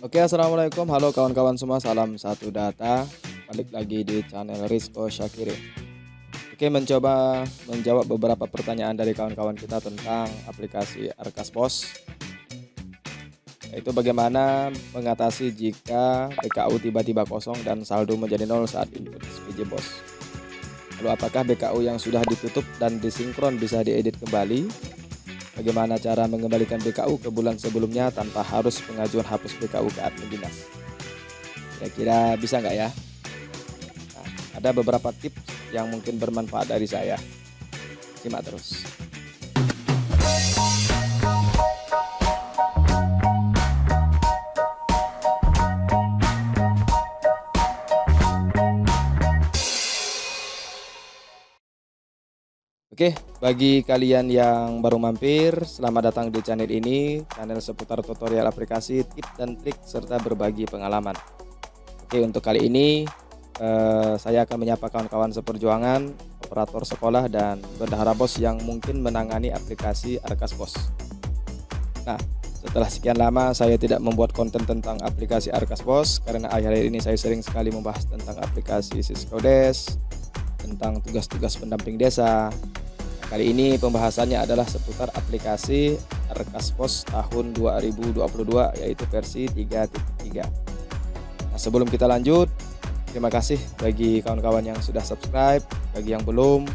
Oke, assalamualaikum, halo kawan-kawan semua, salam satu data. Balik lagi di channel Rizko Syakiri. Oke, mencoba menjawab beberapa pertanyaan dari kawan-kawan kita tentang aplikasi Arkas Pos, yaitu bagaimana mengatasi jika BKU tiba-tiba kosong dan saldo menjadi nol saat input SPJ Bos. Lalu apakah BKU yang sudah ditutup dan disinkron bisa diedit kembali? Bagaimana cara mengembalikan BKU ke bulan sebelumnya tanpa harus pengajuan hapus BKU ke admin dinas? Kira-kira bisa nggak ya? Nah, ada beberapa tips yang mungkin bermanfaat dari saya. Simak terus. Oke, bagi kalian yang baru mampir, selamat datang di channel ini, channel seputar tutorial aplikasi, tips dan trik, serta berbagi pengalaman. Oke, untuk kali ini saya akan menyapa kawan-kawan seperjuangan, operator sekolah, dan bendahara bos yang mungkin menangani aplikasi Arkas Pos. Nah, setelah sekian lama saya tidak membuat konten tentang aplikasi Arkas Pos, karena akhir-akhir ini saya sering sekali membahas tentang aplikasi Siskodes, tentang tugas-tugas pendamping desa. Kali ini pembahasannya adalah seputar aplikasi Arkas Pos tahun 2022, yaitu versi 3.3. Nah, sebelum kita lanjut, terima kasih bagi kawan-kawan yang sudah subscribe. Bagi yang belum,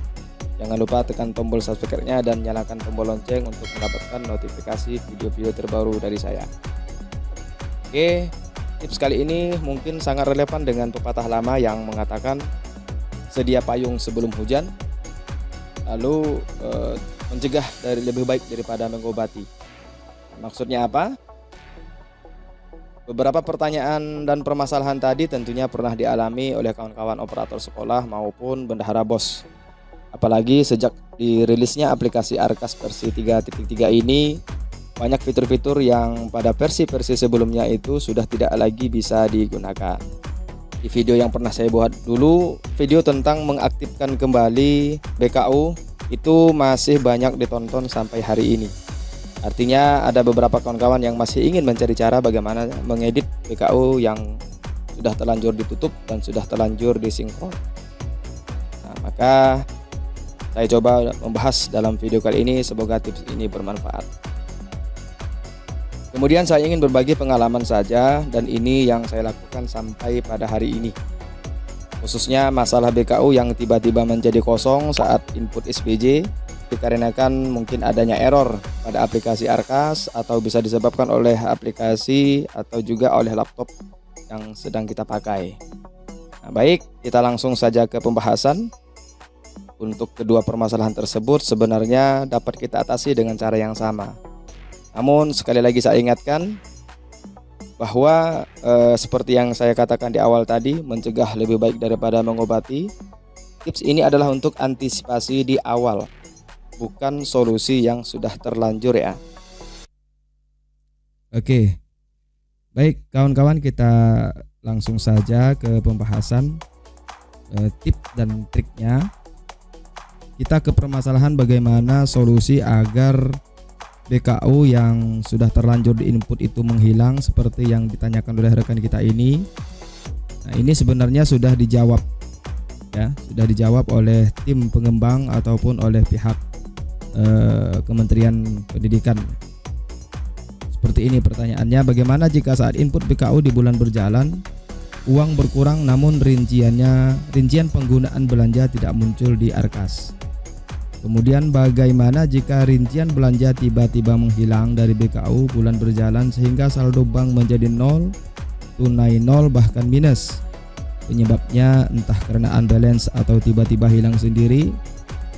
jangan lupa tekan tombol subscribe-nya dan nyalakan tombol lonceng untuk mendapatkan notifikasi video-video terbaru dari saya. Oke, tips kali ini mungkin sangat relevan dengan pepatah lama yang mengatakan sedia payung sebelum hujan, lalu mencegah dari lebih baik daripada mengobati. Maksudnya apa? Beberapa pertanyaan dan permasalahan tadi tentunya pernah dialami oleh kawan-kawan operator sekolah maupun bendahara bos. Apalagi sejak dirilisnya aplikasi Arkas versi 3.3 ini, banyak fitur-fitur yang pada versi-versi sebelumnya itu sudah tidak lagi bisa digunakan. Di video yang pernah saya buat dulu, video tentang mengaktifkan kembali BKU itu masih banyak ditonton sampai hari ini. Artinya ada beberapa kawan-kawan yang masih ingin mencari cara bagaimana mengedit BKU yang sudah terlanjur ditutup dan sudah terlanjur disinkron. Nah, maka saya coba membahas dalam video kali ini, semoga tips ini bermanfaat. Kemudian saya ingin berbagi pengalaman saja, dan ini yang saya lakukan sampai pada hari ini. Khususnya masalah BKU yang tiba-tiba menjadi kosong saat input SPJ, dikarenakan mungkin adanya error pada aplikasi Arkas, atau bisa disebabkan oleh aplikasi atau juga oleh laptop yang sedang kita pakai. Nah, baik, kita langsung saja ke pembahasan. Untuk kedua permasalahan tersebut sebenarnya dapat kita atasi dengan cara yang sama. Namun sekali lagi saya ingatkan bahwa seperti yang saya katakan di awal tadi, mencegah lebih baik daripada mengobati. Tips ini adalah untuk antisipasi di awal, bukan solusi yang sudah terlanjur ya. Oke, baik kawan-kawan, kita langsung saja ke pembahasan tips dan triknya. Kita ke permasalahan bagaimana solusi agar BKU yang sudah terlanjur di input itu menghilang seperti yang ditanyakan oleh rekan kita ini. Nah, ini sebenarnya sudah dijawab ya, sudah dijawab oleh tim pengembang ataupun oleh pihak Kementerian Pendidikan. Seperti ini pertanyaannya, bagaimana jika saat input BKU di bulan berjalan uang berkurang namun rincian penggunaan belanja tidak muncul di Arkas? Kemudian bagaimana jika rincian belanja tiba-tiba menghilang dari BKU bulan berjalan sehingga saldo bank menjadi 0, tunai 0 bahkan minus? Penyebabnya entah karena unbalance atau tiba-tiba hilang sendiri,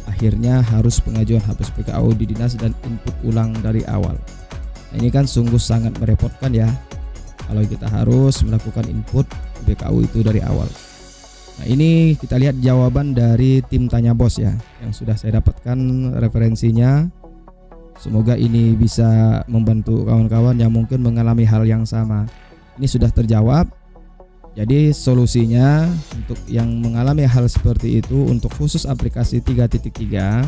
akhirnya harus pengajuan hapus BKU di dinas dan input ulang dari awal. Nah, ini kan sungguh sangat merepotkan ya, kalau kita harus melakukan input BKU itu dari awal. Nah, ini kita lihat jawaban dari tim Tanya Bos ya, yang sudah saya dapatkan referensinya. Semoga ini bisa membantu kawan-kawan yang mungkin mengalami hal yang sama. Ini sudah terjawab. Jadi solusinya untuk yang mengalami hal seperti itu, untuk khusus aplikasi 3.3,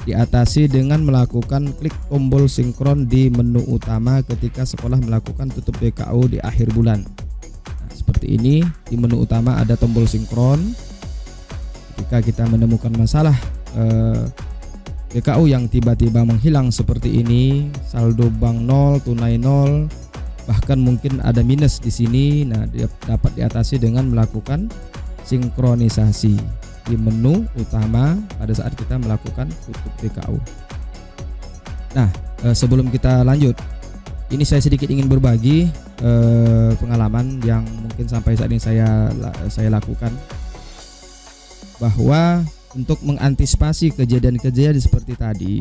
diatasi dengan melakukan klik tombol sinkron di menu utama ketika sekolah melakukan tutup BKU di akhir bulan. Nah, seperti ini, di menu utama ada tombol sinkron. Ketika kita menemukan masalah BKU yang tiba-tiba menghilang seperti ini, saldo bank 0, tunai 0, bahkan mungkin ada minus di sini. Nah, dapat diatasi dengan melakukan sinkronisasi di menu utama pada saat kita melakukan tutup BKU. Nah, sebelum kita lanjut, ini saya sedikit ingin berbagi pengalaman yang mungkin sampai saat ini saya lakukan, bahwa untuk mengantisipasi kejadian-kejadian seperti tadi,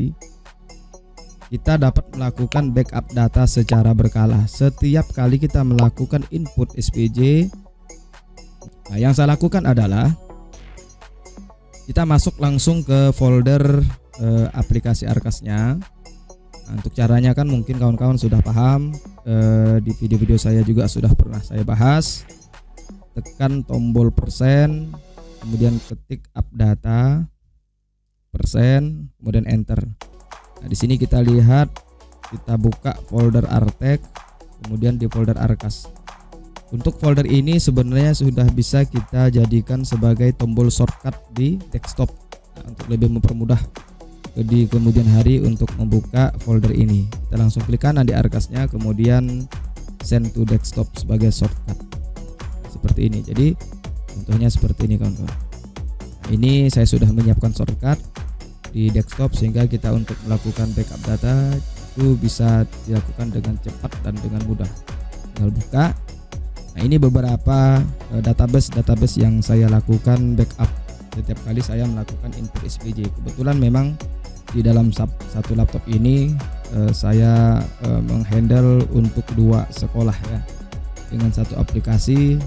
kita dapat melakukan backup data secara berkala. Setiap kali kita melakukan input SPJ, nah, yang saya lakukan adalah kita masuk langsung ke folder aplikasi Arkas-nya. Nah, untuk caranya kan mungkin kawan-kawan sudah paham, di video-video saya juga sudah pernah saya bahas. Tekan tombol persen, kemudian ketik updata, persen, kemudian enter. Nah, di sini kita lihat, kita buka folder Artek, kemudian di folder Arkas. Untuk folder ini sebenarnya sudah bisa kita jadikan sebagai tombol shortcut di desktop, nah, untuk lebih mempermudah di kemudian hari untuk membuka folder ini. Kita langsung klik kanan di Arkasnya, kemudian send to desktop sebagai shortcut. Nah, seperti ini. Jadi contohnya seperti ini kawan-kawan. Nah, ini saya sudah menyiapkan shortcut di desktop sehingga kita untuk melakukan backup data itu bisa dilakukan dengan cepat dan dengan mudah. Tinggal buka. Nah, ini beberapa database yang saya lakukan backup setiap kali saya melakukan input SPJ. Kebetulan memang di dalam satu laptop ini saya menghandle untuk 2 sekolah ya, dengan satu aplikasi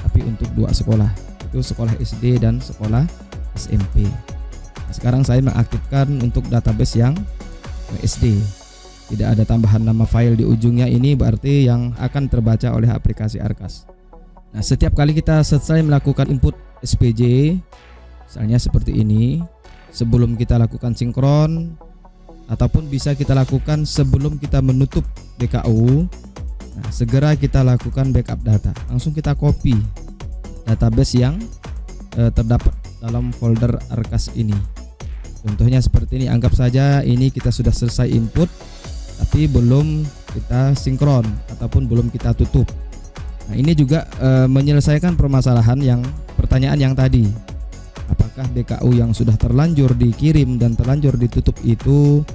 tapi untuk 2 sekolah, itu sekolah SD dan sekolah SMP. Nah, sekarang saya mengaktifkan untuk database yang SD. Tidak ada tambahan nama file di ujungnya, ini berarti yang akan terbaca oleh aplikasi Arkas. Nah, setiap kali kita selesai melakukan input SPJ, misalnya seperti ini, sebelum kita lakukan sinkron, ataupun bisa kita lakukan sebelum kita menutup BKU, nah, segera kita lakukan backup data. Langsung kita copy database yang terdapat dalam folder Arkas ini. Contohnya seperti ini, anggap saja ini kita sudah selesai input tapi belum kita sinkron ataupun belum kita tutup. Nah, ini juga menyelesaikan pertanyaan yang tadi. Apakah BKU yang sudah terlanjur dikirim dan terlanjur ditutup itu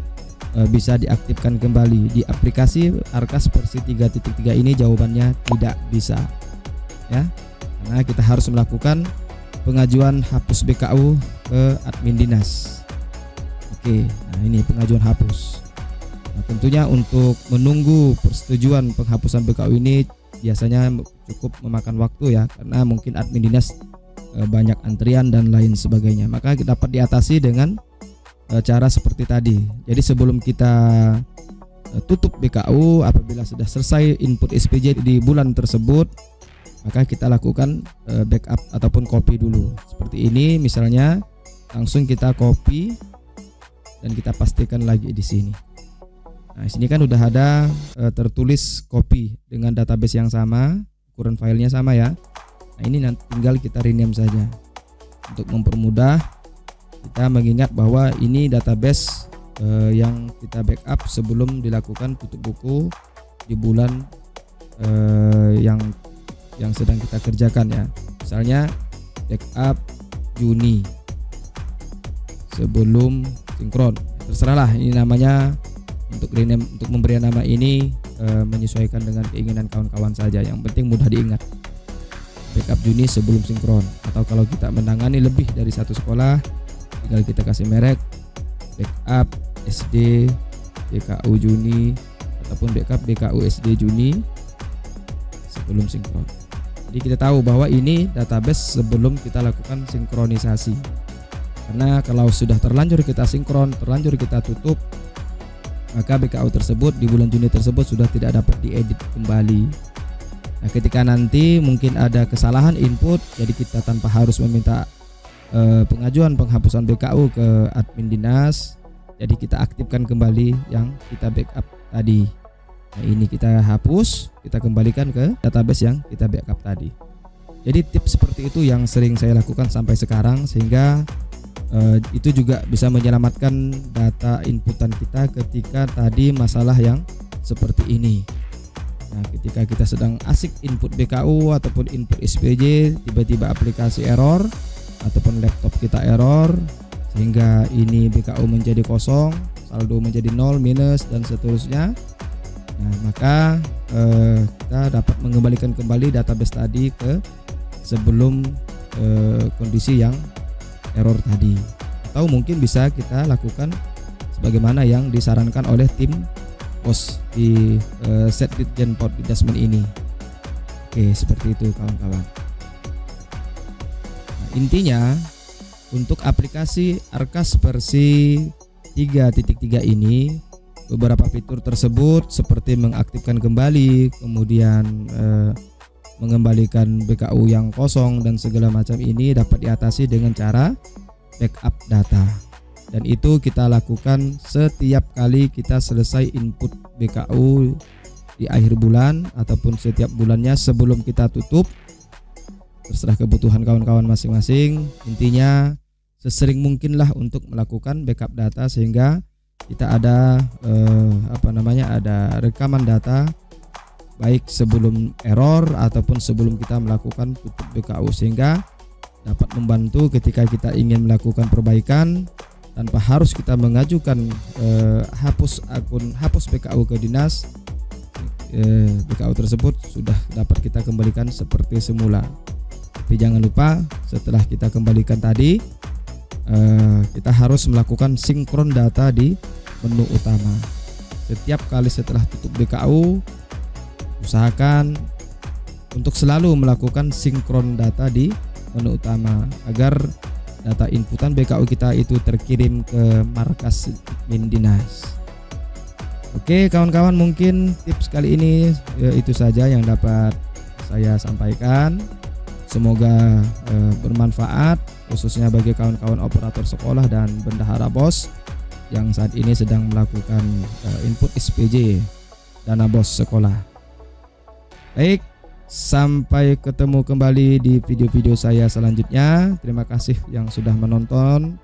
bisa diaktifkan kembali di aplikasi Arkas versi 3.3 ini? Jawabannya tidak bisa ya, karena kita harus melakukan pengajuan hapus BKU ke admin dinas. Oke, nah ini pengajuan hapus. Nah, tentunya untuk menunggu persetujuan penghapusan BKU ini biasanya cukup memakan waktu ya, karena mungkin admin dinas banyak antrian dan lain sebagainya. Maka dapat diatasi dengan cara seperti tadi. Jadi sebelum kita tutup BKU, apabila sudah selesai input SPJ di bulan tersebut, maka kita lakukan backup ataupun copy dulu. Seperti ini misalnya, langsung kita copy dan kita pastikan lagi di sini. Nah, di sini kan udah ada tertulis copy dengan database yang sama, ukuran filenya sama ya. Nah, ini nanti tinggal kita rename saja untuk mempermudah kita mengingat bahwa ini database yang kita backup sebelum dilakukan tutup buku di bulan yang sedang kita kerjakan ya. Misalnya backup Juni sebelum sinkron, terserahlah ini namanya. Untuk rename, untuk memberi nama ini menyesuaikan dengan keinginan kawan-kawan saja. Yang penting mudah diingat. Backup Juni sebelum sinkron. Atau kalau kita menangani lebih dari satu sekolah, tinggal kita kasih merek backup SD BKU Juni ataupun backup BKU SD Juni sebelum sinkron. Jadi kita tahu bahwa ini database sebelum kita lakukan sinkronisasi. Karena kalau sudah terlanjur kita sinkron, terlanjur kita tutup, maka BKU tersebut di bulan Juni tersebut sudah tidak dapat diedit kembali. Nah, ketika nanti mungkin ada kesalahan input, jadi kita tanpa harus meminta pengajuan penghapusan BKU ke admin dinas, Jadi kita aktifkan kembali yang kita backup tadi. Nah, ini kita hapus, kita kembalikan ke database yang kita backup tadi. Jadi tips seperti itu yang sering saya lakukan sampai sekarang, sehingga itu juga bisa menyelamatkan data inputan kita ketika tadi masalah yang seperti ini. Nah, ketika kita sedang asik input BKU ataupun input SPJ, tiba-tiba aplikasi error ataupun laptop kita error, sehingga ini BKU menjadi kosong, saldo menjadi 0, minus, dan seterusnya. Nah, maka kita dapat mengembalikan kembali database tadi ke sebelum kondisi yang error tadi. Atau mungkin bisa kita lakukan sebagaimana yang disarankan oleh tim POS di set Ditjen Port Adjustment ini. Oke, seperti itu kawan-kawan. Nah, intinya untuk aplikasi Arkas versi 3.3 ini, beberapa fitur tersebut seperti mengaktifkan kembali, kemudian mengembalikan BKU yang kosong dan segala macam ini dapat diatasi dengan cara backup data. Dan itu kita lakukan setiap kali kita selesai input BKU di akhir bulan ataupun setiap bulannya sebelum kita tutup. Terserah kebutuhan kawan-kawan masing-masing. Intinya sesering mungkinlah untuk melakukan backup data sehingga kita ada ada rekaman data baik sebelum error ataupun sebelum kita melakukan tutup BKU, sehingga dapat membantu ketika kita ingin melakukan perbaikan tanpa harus kita mengajukan hapus BKU ke dinas. BKU tersebut sudah dapat kita kembalikan seperti semula. Tapi jangan lupa setelah kita kembalikan tadi, kita harus melakukan sinkron data di menu utama. Setiap kali setelah tutup BKU, usahakan untuk selalu melakukan sinkron data di menu utama agar data inputan BKU kita itu terkirim ke markas admin dinas. Oke kawan-kawan, mungkin tips kali ini itu saja yang dapat saya sampaikan. Semoga bermanfaat khususnya bagi kawan-kawan operator sekolah dan bendahara BOS yang saat ini sedang melakukan input SPJ dana BOS sekolah. Baik, sampai ketemu kembali di video-video saya selanjutnya. Terima kasih yang sudah menonton,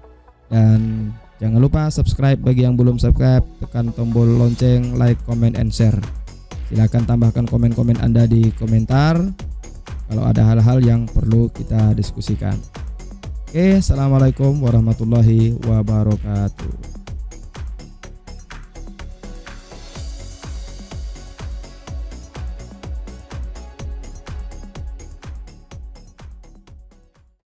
dan jangan lupa subscribe bagi yang belum subscribe, tekan tombol lonceng, like, comment, and share. Silahkan tambahkan komen-komen Anda di komentar kalau ada hal-hal yang perlu kita diskusikan. Oke, assalamualaikum warahmatullahi wabarakatuh.